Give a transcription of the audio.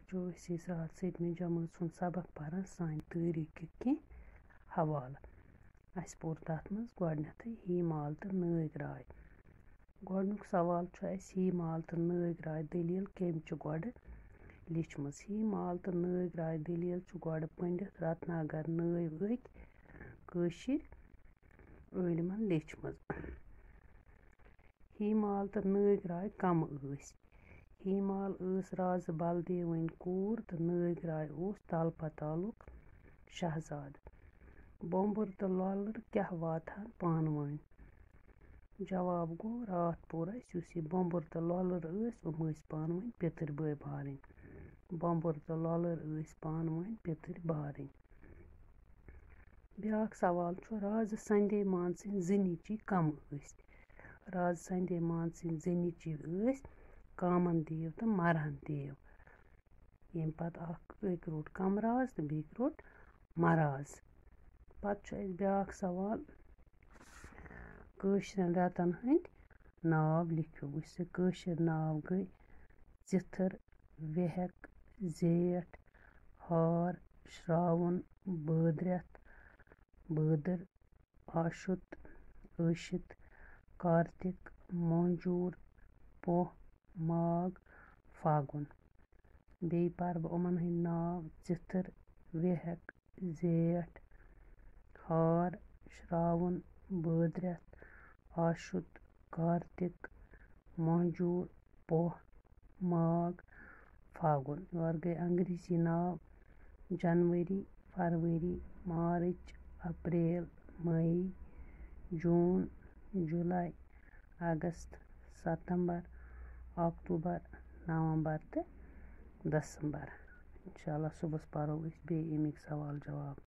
बच्चों इस रात 7वीं जमात सुन सबक पारान सान तारीख की हवाल अस पोर तथ मज गोडनेथ ही माल तो नग राय गोडनुक सवाल ही माल तो नग राय दलील कम गोड लिचम ही माल तो नग राय दलील गोड पंडित रत्नागर नैव कशीर इलमन लिचम ही माल तो नग राय कम ही माल राज बलदेवन कूर तो नग राय तलपा तालुक शहजाद बोम्बर तो ललर क्या वातहन पान वन जवाब गो रात पोर बोम्बर तो ललर पान वन पितर बय बारन बोम्बर तो ललर पान वन पितर बारन ब्याक सवाल राज संदे मान सिंह जनिची कम राज संदे मान सिंह जनिची कामन देव तो मरहन देव यम पत अक रोट कमराज तो बेक रोट मराज पत ब्याक सवाल कशरन रतन हंद नाव लिखो कशर नाव गई चिथर वेहक जेठ हार श्रावण बदरथ बदर आशुत अशित कार्तिक मंजूर पोह माघ फागुन बे पर बमन हंद नाव चिथर वेहक जेठ हार श्रावण बदरथ आशुत कार्तिक मंजूर पोह माघ फागुन और गई अंग्रेजी नाव जनवरी फरवरी मार्च अप्रैल मई जून जुलाई अगस्त सितंबर अक्टूबर नवंबर तो दिसंबर इंशाल्लाह सुबह परो बे अमिक सवाल जवाब।